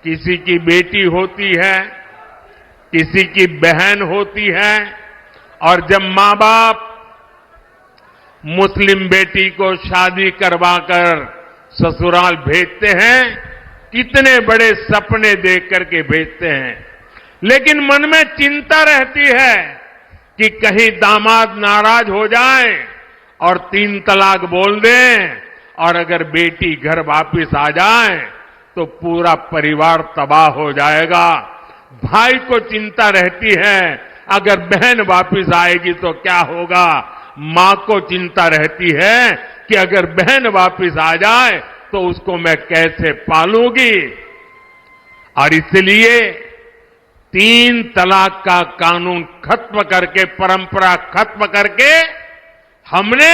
किसी की बेटी होती है, किसी की बहन होती है, और जब मां बाप मुस्लिम बेटी को शादी करवाकर ससुराल भेजते हैं, कितने बड़े सपने देख करके भेजते हैं, लेकिन मन में चिंता रहती है कि कहीं दामाद नाराज हो जाए और 3 तलाक बोल दें, और अगर बेटी घर वापिस आ जाए तो पूरा परिवार तबाह हो जाएगा। भाई को चिंता रहती है, अगर बहन वापिस आएगी तो क्या होगा। मां को चिंता रहती है कि अगर बहन वापिस आ जाए तो उसको मैं कैसे पालूंगी। और इसलिए 3 तलाक का कानून खत्म करके, परंपरा खत्म करके, हमने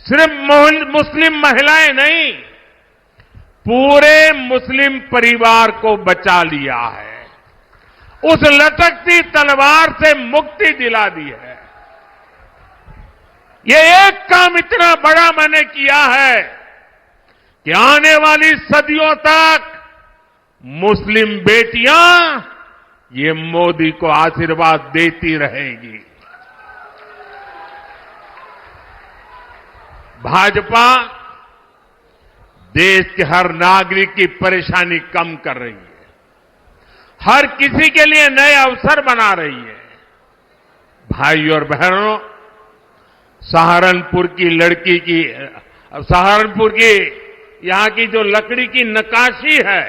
सिर्फ मुस्लिम महिलाएं नहीं, पूरे मुस्लिम परिवार को बचा लिया है। उस लटकती तलवार से मुक्ति दिला दी है। ये एक काम इतना बड़ा मैंने किया है कि आने वाली सदियों तक मुस्लिम बेटियां ये मोदी को आशीर्वाद देती रहेगी। भाजपा देश के हर नागरिक की परेशानी कम कर रही है, हर किसी के लिए नए अवसर बना रही है। भाई और बहनों, सहारनपुर की लड़की की, सहारनपुर की यहां की जो लकड़ी की नक्काशी है,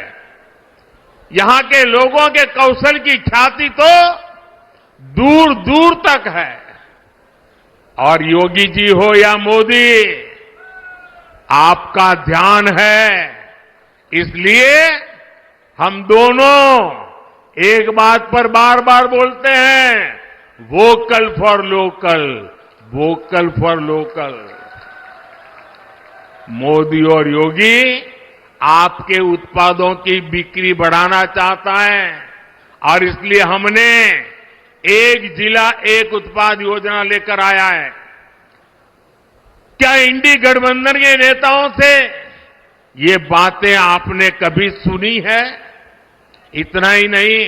यहां के लोगों के कौशल की ख्याति तो दूर दूर तक है। और योगी जी हो या मोदी, आपका ध्यान है, इसलिए हम दोनों एक बात पर बार बार बोलते हैं, vocal for local, vocal for local. Modi और योगी आपके उत्पादों की बिक्री बढ़ाना चाहता है, और इसलिए हमने एक जिला एक उत्पाद योजना लेकर आया है। क्या इंडी गठबंधन के नेताओं से ये बातें आपने कभी सुनी है? इतना ही नहीं,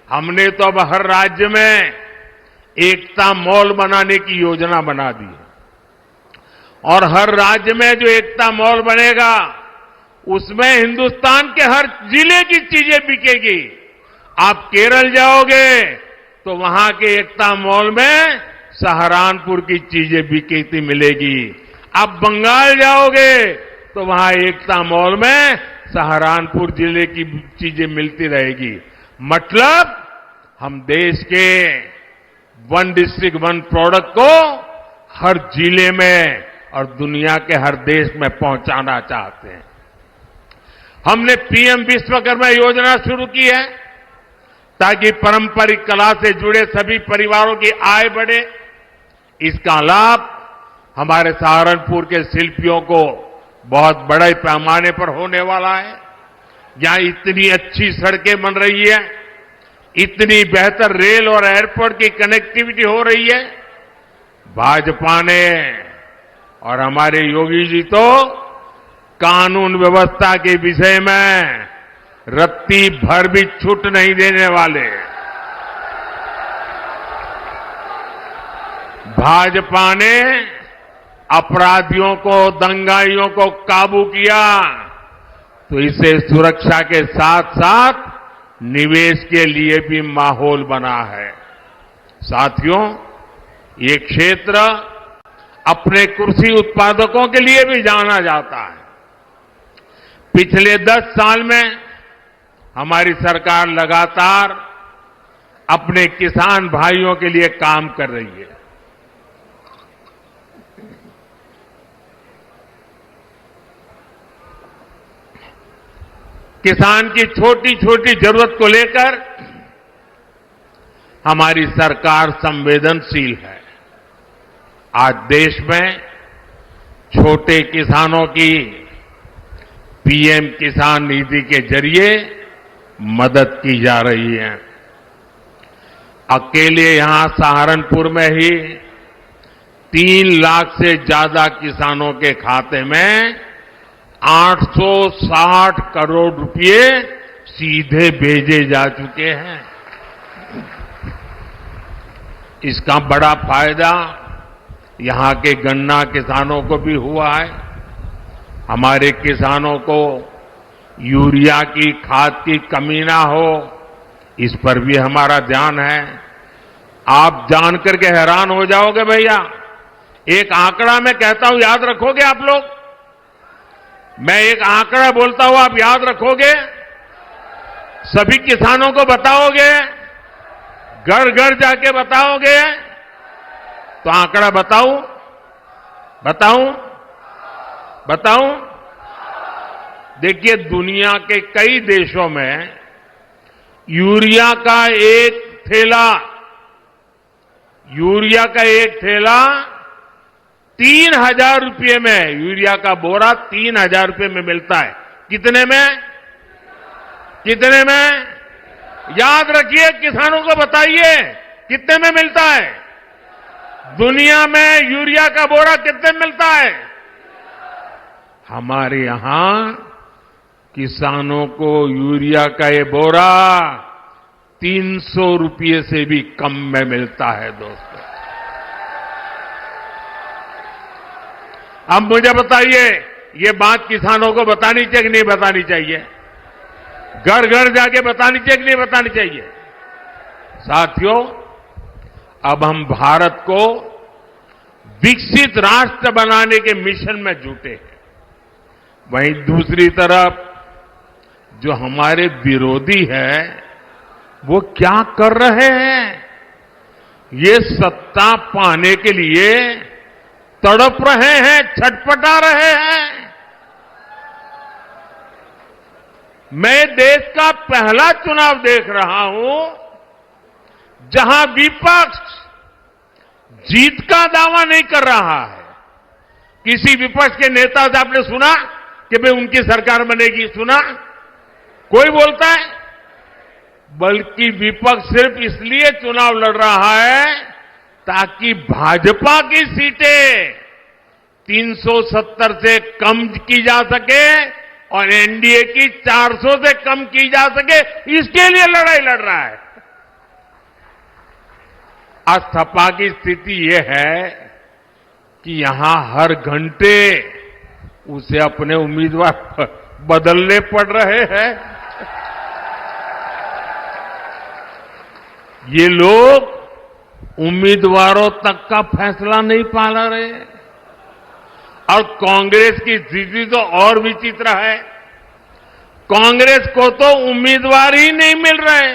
हमने तो अब हर राज्य में एकता मॉल बनाने की योजना बना दी है, और हर राज्य में जो एकता मॉल बनेगा उसमें हिंदुस्तान के हर जिले की चीजें बिकेगी। आप केरल जाओगे तो वहां के एकता मॉल में सहारनपुर की चीजें बिकती मिलेगी। आप बंगाल जाओगे तो वहां एकता मॉल में सहारनपुर जिले की चीजें मिलती रहेगी। मतलब हम देश के 1 डिस्ट्रिक्ट 1 प्रोडक्ट को हर जिले में और दुनिया के हर देश में पहुंचाना चाहते हैं। हमने पीएम विश्वकर्मा योजना शुरू की है ताकि पारंपरिक कला से जुड़े सभी परिवारों की आय बढ़े। इसका लाभ हमारे सहारनपुर के शिल्पियों को बहुत बड़े पैमाने पर होने वाला है। यहां इतनी अच्छी सड़कें बन रही है, इतनी बेहतर रेल और एयरपोर्ट की कनेक्टिविटी हो रही है। भाजपा ने और हमारे योगी जी तो कानून व्यवस्था के विषय में रत्ती भर भी छूट नहीं देने वाले। भाजपा ने अपराधियों को, दंगाइयों को काबू किया तो इसे सुरक्षा के साथ साथ निवेश के लिए भी माहौल बना है। साथियों, ये क्षेत्र अपने कृषि उत्पादकों के लिए भी जाना जाता है। पिछले 10 साल में हमारी सरकार लगातार अपने किसान भाइयों के लिए काम कर रही है। किसान की छोटी छोटी जरूरत को लेकर हमारी सरकार संवेदनशील है। आज देश में छोटे किसानों की पीएम किसान निधि के जरिए मदद की जा रही है। अकेले यहां सहारनपुर में ही 3 लाख से ज्यादा किसानों के खाते में 860 करोड़ रुपए सीधे भेजे जा चुके हैं। इसका बड़ा फायदा यहां के गन्ना किसानों को भी हुआ है। हमारे किसानों को यूरिया की खाद की कमी ना हो, इस पर भी हमारा ध्यान है। आप जानकर के हैरान हो जाओगे भैया, एक आंकड़ा मैं कहता हूं, याद रखोगे आप लोग? मैं एक आंकड़ा बोलता हूं, आप याद रखोगे? सभी किसानों को बताओगे? घर घर जाके बताओगे? तो आंकड़ा बताऊं? देखिए, दुनिया के कई देशों में यूरिया का एक थैला 3,000 रुपये में, यूरिया का बोरा 3,000 रुपये में मिलता है। कितने में? याद रखिए, किसानों को बताइए कितने में मिलता है। दुनिया में यूरिया का बोरा कितने में मिलता है? हमारे यहां किसानों को यूरिया का ये बोरा 300 रुपये से भी कम में मिलता है दोस्तों। अब मुझे बताइए, ये बात किसानों को बतानी चाहिए कि नहीं बतानी चाहिए? घर घर जाके बतानी चाहिए कि नहीं बतानी चाहिए? साथियों, अब हम भारत को विकसित राष्ट्र बनाने के मिशन में जुटे हैं। वहीं दूसरी तरफ जो हमारे विरोधी हैं, वो क्या कर रहे हैं? ये सत्ता पाने के लिए तड़प रहे हैं, छटपटा रहे हैं। मैं देश का पहला चुनाव देख रहा हूं जहां विपक्ष जीत का दावा नहीं कर रहा है। किसी विपक्ष के नेता से आपने सुना कि भाई उनकी सरकार बनेगी? सुना? कोई बोलता है? बल्कि विपक्ष सिर्फ इसलिए चुनाव लड़ रहा है ताकि भाजपा की सीटें 370 से कम की जा सके और एनडीए की 400 से कम की जा सके, इसके लिए लड़ाई लड़ रहा है। आज सपा की स्थिति यह है कि यहां हर घंटे उसे अपने उम्मीदवार बदलने पड़ रहे हैं। ये लोग उम्मीदवारों तक का फैसला नहीं पा रहे। और कांग्रेस की स्थिति तो और विचित्र है। कांग्रेस को तो उम्मीदवार ही नहीं मिल रहे।